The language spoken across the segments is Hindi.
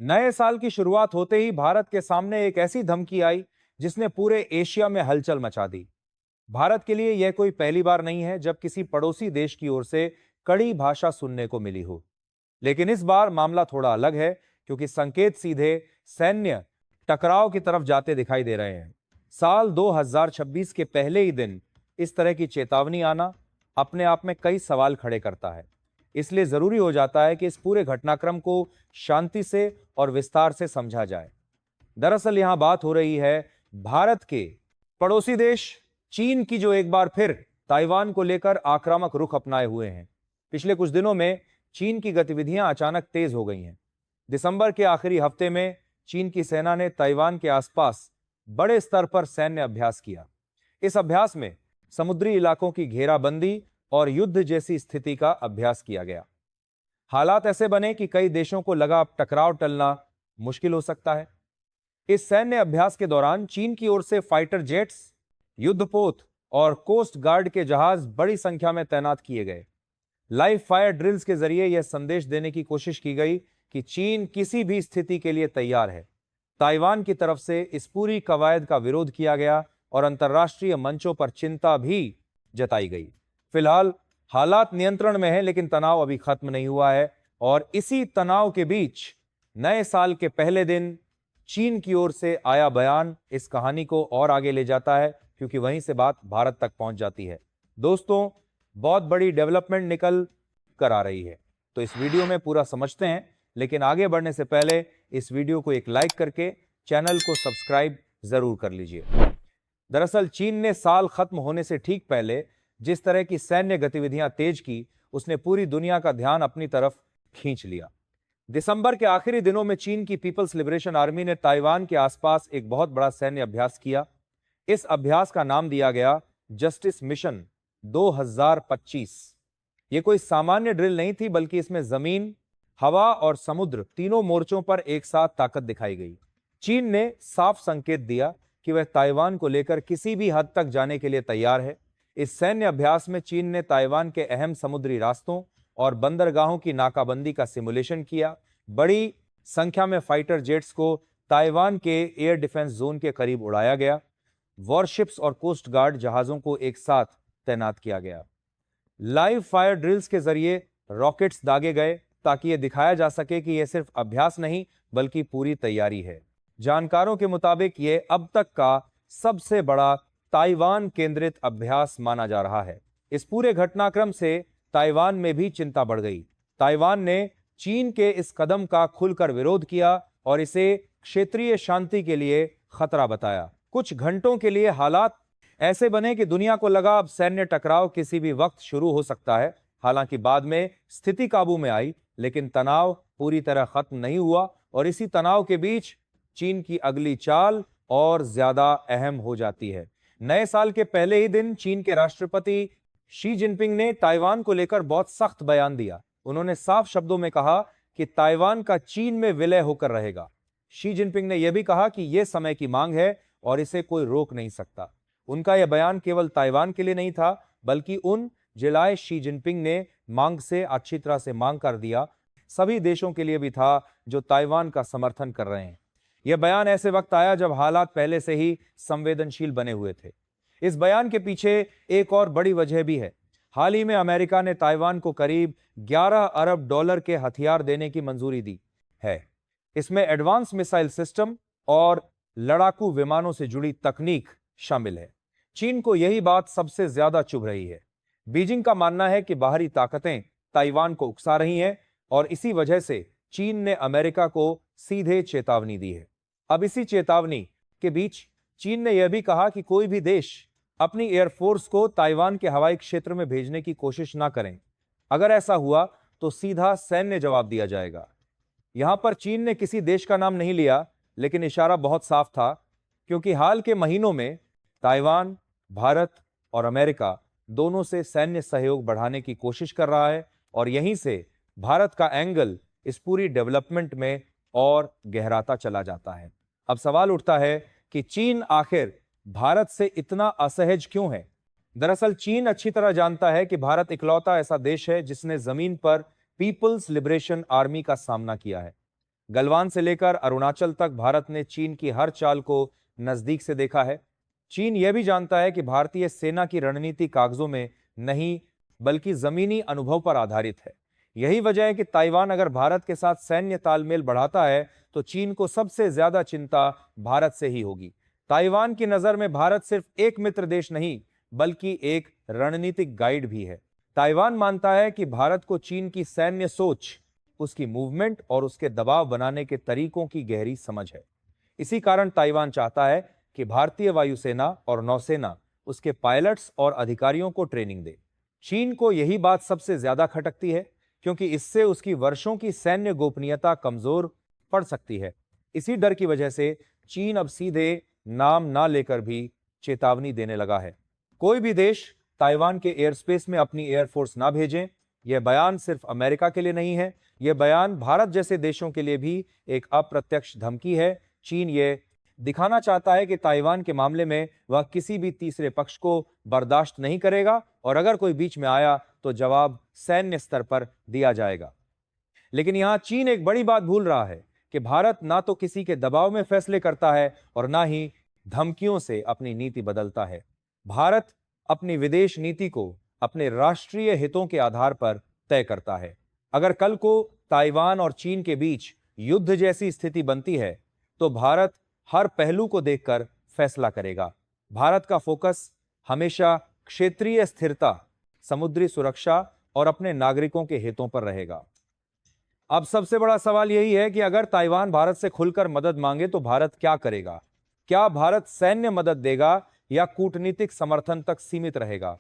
नए साल की शुरुआत होते ही भारत के सामने एक ऐसी धमकी आई जिसने पूरे एशिया में हलचल मचा दी। भारत के लिए यह कोई पहली बार नहीं है जब किसी पड़ोसी देश की ओर से कड़ी भाषा सुनने को मिली हो। लेकिन इस बार मामला थोड़ा अलग है, क्योंकि संकेत सीधे सैन्य टकराव की तरफ जाते दिखाई दे रहे हैं। साल 2026 के पहले ही दिन इस तरह की चेतावनी आना अपने आप में कई सवाल खड़े करता है। इसलिए जरूरी हो जाता है कि इस पूरे घटनाक्रम को शांति से और विस्तार से समझा जाए। दरअसल यहां बात हो रही है भारत के पड़ोसी देश चीन की, जो एक बार फिर ताइवान को लेकर आक्रामक रुख अपनाए हुए हैं। पिछले कुछ दिनों में चीन की गतिविधियां अचानक तेज हो गई हैं। दिसंबर के आखिरी हफ्ते में चीन की सेना ने ताइवान के आसपास बड़े स्तर पर सैन्य अभ्यास किया। इस अभ्यास में समुद्री इलाकों की घेराबंदी और युद्ध जैसी स्थिति का अभ्यास किया गया। हालात ऐसे बने कि कई देशों को लगा अब टकराव टलना मुश्किल हो सकता है। इस सैन्य अभ्यास के दौरान चीन की ओर से फाइटर जेट्स, युद्धपोत और कोस्ट गार्ड के जहाज बड़ी संख्या में तैनात किए गए। लाइव फायर ड्रिल्स के जरिए यह संदेश देने की कोशिश की गई कि चीन किसी भी स्थिति के लिए तैयार है। ताइवान की तरफ से इस पूरी कवायद का विरोध किया गया और अंतर्राष्ट्रीय मंचों पर चिंता भी जताई गई। फिलहाल हालात नियंत्रण में है, लेकिन तनाव अभी खत्म नहीं हुआ है और इसी तनाव के बीच नए साल के पहले दिन चीन की ओर से आया बयान इस कहानी को और आगे ले जाता है, क्योंकि वहीं से बात भारत तक पहुंच जाती है। दोस्तों, बहुत बड़ी डेवलपमेंट निकल कर आ रही है, तो इस वीडियो में पूरा समझते हैं। लेकिन आगे बढ़ने से पहले इस वीडियो को एक लाइक करके चैनल को सब्सक्राइब जरूर कर लीजिए। दरअसल चीन ने साल खत्म होने से ठीक पहले जिस तरह की सैन्य गतिविधियां तेज की, उसने पूरी दुनिया का ध्यान अपनी तरफ खींच लिया। दिसंबर के आखिरी दिनों में चीन की पीपल्स लिबरेशन आर्मी ने ताइवान के आसपास एक बहुत बड़ा सैन्य अभ्यास किया। इस अभ्यास का नाम दिया गया जस्टिस मिशन 2025। यह कोई सामान्य ड्रिल नहीं थी, बल्कि इसमें जमीन, हवा और समुद्र तीनों मोर्चों पर एक साथ ताकत दिखाई गई। चीन ने साफ संकेत दिया कि वह ताइवान को लेकर किसी भी हद तक जाने के लिए तैयार है। इस सैन्य अभ्यास में चीन ने ताइवान के अहम समुद्री रास्तों और बंदरगाहों की नाकाबंदी का सिमुलेशन किया। बड़ी संख्या में फाइटर जेट्स को ताइवान के एयर डिफेंस जोन के करीब उड़ाया गया। वॉरशिप्स और कोस्ट गार्ड जहाजों को एक साथ तैनात किया गया। लाइव फायर ड्रिल्स के जरिए रॉकेट्स दागे गए ताकि यह दिखाया जा सके कि यह सिर्फ अभ्यास नहीं बल्कि पूरी तैयारी है। जानकारों के मुताबिक यह अब तक का सबसे बड़ा ताइवान केंद्रित अभ्यास माना जा रहा है। इस पूरे घटनाक्रम से ताइवान में भी चिंता बढ़ गई। ताइवान ने चीन के इस कदम का खुलकर विरोध किया और इसे क्षेत्रीय शांति के लिए खतरा बताया। कुछ घंटों के लिए हालात ऐसे बने कि दुनिया को लगा अब सैन्य टकराव किसी भी वक्त शुरू हो सकता है। हालांकि बाद में स्थिति काबू में आई, लेकिन तनाव पूरी तरह खत्म नहीं हुआ और इसी तनाव के बीच चीन की अगली चाल और ज्यादा अहम हो जाती है। नए साल के पहले ही दिन चीन के राष्ट्रपति शी जिनपिंग ने ताइवान को लेकर बहुत सख्त बयान दिया। उन्होंने साफ शब्दों में कहा कि ताइवान का चीन में विलय होकर रहेगा। शी जिनपिंग ने यह भी कहा कि यह समय की मांग है और इसे कोई रोक नहीं सकता। उनका यह बयान केवल ताइवान के लिए नहीं था, बल्कि उन जिलाए शी जिनपिंग ने मांग से अच्छी तरह से मांग कर दिया सभी देशों के लिए भी था जो ताइवान का समर्थन कर रहे हैं। यह बयान ऐसे वक्त आया जब हालात पहले से ही संवेदनशील बने हुए थे। इस बयान के पीछे एक और बड़ी वजह भी है। हाल ही में अमेरिका ने ताइवान को करीब 11 अरब डॉलर के हथियार देने की मंजूरी दी है। इसमें एडवांस मिसाइल सिस्टम और लड़ाकू विमानों से जुड़ी तकनीक शामिल है। चीन को यही बात सबसे ज्यादा चुभ रही है। बीजिंग का मानना है कि बाहरी ताकतें ताइवान को उकसा रही हैं और इसी वजह से चीन ने अमेरिका को सीधे चेतावनी दी है। अब इसी चेतावनी के बीच चीन ने यह भी कहा कि कोई भी देश अपनी एयरफोर्स को ताइवान के हवाई क्षेत्र में भेजने की कोशिश ना करें। अगर ऐसा हुआ तो सीधा सैन्य जवाब दिया जाएगा। यहां पर चीन ने किसी देश का नाम नहीं लिया, लेकिन इशारा बहुत साफ था, क्योंकि हाल के महीनों में ताइवान, भारत और अमेरिका दोनों से सैन्य सहयोग बढ़ाने की कोशिश कर रहा है और यहीं से भारत का एंगल इस पूरी डेवलपमेंट में और गहराता चला जाता है। अब सवाल उठता है कि चीन आखिर भारत से इतना असहज क्यों है? दरअसल चीन अच्छी तरह जानता है कि भारत इकलौता ऐसा देश है जिसने जमीन पर पीपल्स लिबरेशन आर्मी का सामना किया है। गलवान से लेकर अरुणाचल तक भारत ने चीन की हर चाल को नजदीक से देखा है। चीन यह भी जानता है कि भारतीय सेना की रणनीति कागजों में नहीं बल्कि जमीनी अनुभव पर आधारित है। यही वजह है कि ताइवान अगर भारत के साथ सैन्य तालमेल बढ़ाता है तो चीन को सबसे ज्यादा चिंता भारत से ही होगी। ताइवान की नजर में भारत सिर्फ एक मित्र देश नहीं बल्कि एक रणनीतिक गाइड भी है। ताइवान मानता है कि भारत को चीन की सैन्य सोच, उसकी मूवमेंट और उसके दबाव बनाने के तरीकों की गहरी समझ है। इसी कारण ताइवान चाहता है कि भारतीय वायुसेना और नौसेना उसके पायलट्स और अधिकारियों को ट्रेनिंग दे। चीन को यही बात सबसे ज्यादा खटकती है क्योंकि इससे उसकी वर्षों की सैन्य गोपनीयता कमजोर पड़ सकती है। इसी डर की वजह से चीन अब सीधे नाम ना लेकर भी चेतावनी देने लगा है। कोई भी देश ताइवान के एयर स्पेस में अपनी एयरफोर्स ना भेजें। यह बयान सिर्फ अमेरिका के लिए नहीं है, यह बयान भारत जैसे देशों के लिए भी एक अप्रत्यक्ष धमकी है। चीन यह दिखाना चाहता है कि ताइवान के मामले में वह किसी भी तीसरे पक्ष को बर्दाश्त नहीं करेगा और अगर कोई बीच में आया तो जवाब सैन्य स्तर पर दिया जाएगा। लेकिन यहां चीन एक बड़ी बात भूल रहा है कि भारत ना तो किसी के दबाव में फैसले करता है और ना ही धमकियों से अपनी नीति बदलता है। भारत अपनी विदेश नीति को अपने राष्ट्रीय हितों के आधार पर तय करता है। अगर कल को ताइवान और चीन के बीच युद्ध जैसी स्थिति बनती है तो भारत हर पहलू को देखकर फैसला करेगा। भारत का फोकस हमेशा क्षेत्रीय स्थिरता, समुद्री सुरक्षा और अपने नागरिकों के हितों पर रहेगा। अब सबसे बड़ा सवाल यही है कि अगर ताइवान भारत से खुलकर मदद मांगे तो भारत क्या करेगा? क्या भारत सैन्य मदद देगा या कूटनीतिक समर्थन तक सीमित रहेगा?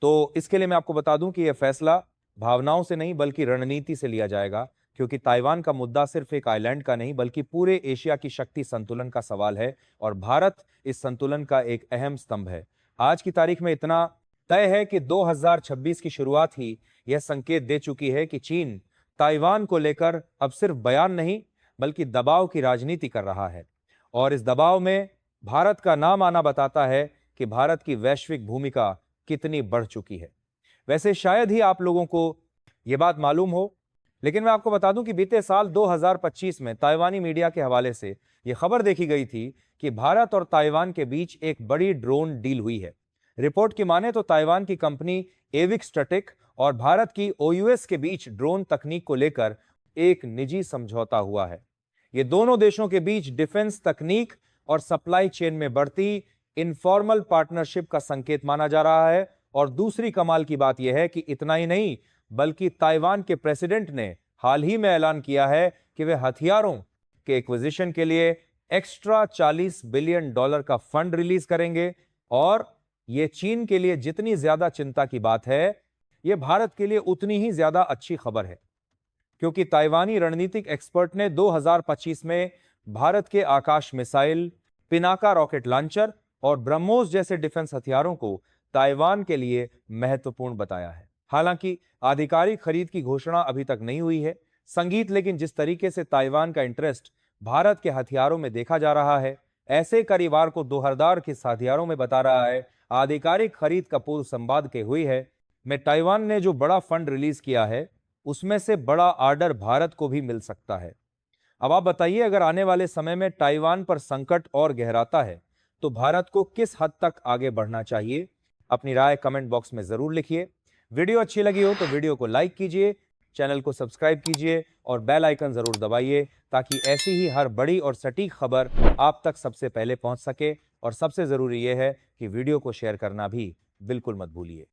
तो इसके लिए मैं आपको बता दूं कि यह फैसला भावनाओं से नहीं बल्कि रणनीति से लिया जाएगा, क्योंकि ताइवान का मुद्दा सिर्फ एक आइलैंड का नहीं बल्कि पूरे एशिया की शक्ति संतुलन का सवाल है और भारत इस संतुलन का एक अहम स्तंभ है। आज की तारीख में इतना तय है कि 2026 की शुरुआत ही यह संकेत दे चुकी है कि चीन ताइवान को लेकर अब सिर्फ बयान नहीं बल्कि दबाव की राजनीति कर रहा है और इस दबाव में भारत का नाम आना बताता है कि भारत की वैश्विक भूमिका कितनी बढ़ चुकी है। वैसे शायद ही आप लोगों को यह बात मालूम हो, लेकिन मैं आपको बता दूं कि बीते साल 2025 में ताइवानी मीडिया के हवाले से यह खबर देखी गई थी कि भारत और ताइवान के बीच एक बड़ी ड्रोन डील हुई है। रिपोर्ट की माने तो ताइवान की कंपनी एविक स्टैटिक और भारत की ओयूएस के बीच ड्रोन तकनीक को लेकर एक निजी समझौता हुआ है। ये दोनों देशों के बीच डिफेंस तकनीक और सप्लाई चेन में बढ़ती इनफॉर्मल पार्टनरशिप का संकेत माना जा रहा है। और दूसरी कमाल की बात यह है कि इतना ही नहीं बल्कि ताइवान के प्रेसिडेंट ने हाल ही में ऐलान किया है कि वे हथियारों के एक्विजिशन के लिए एक्स्ट्रा $40 बिलियन का फंड रिलीज करेंगे। और यह चीन के लिए जितनी ज्यादा चिंता की बात है, यह भारत के लिए उतनी ही ज्यादा अच्छी खबर है, क्योंकि ताइवानी रणनीतिक एक्सपर्ट ने 2025 में भारत के आकाश मिसाइल, पिनाका रॉकेट लॉन्चर और ब्रह्मोस जैसे डिफेंस हथियारों को ताइवान के लिए महत्वपूर्ण बताया है। हालांकि आधिकारिक खरीद की घोषणा अभी तक नहीं हुई है। संगीत लेकिन जिस तरीके से ताइवान का इंटरेस्ट भारत के हथियारों में देखा जा रहा है, ऐसे करीवार को दोहरदार किस हथियारों में बता रहा है। आधिकारिक खरीद का पूर्व संवाद के हुई है में ताइवान ने जो बड़ा फंड रिलीज किया है उसमें से बड़ा ऑर्डर भारत को भी मिल सकता है। अब आप बताइए, अगर आने वाले समय में ताइवान पर संकट और गहराता है तो भारत को किस हद तक आगे बढ़ना चाहिए? अपनी राय कमेंट बॉक्स में जरूर लिखिए। वीडियो अच्छी लगी हो तो वीडियो को लाइक कीजिए, चैनल को सब्सक्राइब कीजिए और बेल आइकन जरूर दबाइए ताकि ऐसी ही हर बड़ी और सटीक खबर आप तक सबसे पहले पहुंच सके। और सबसे जरूरी यह है कि वीडियो को शेयर करना भी बिल्कुल मत भूलिए।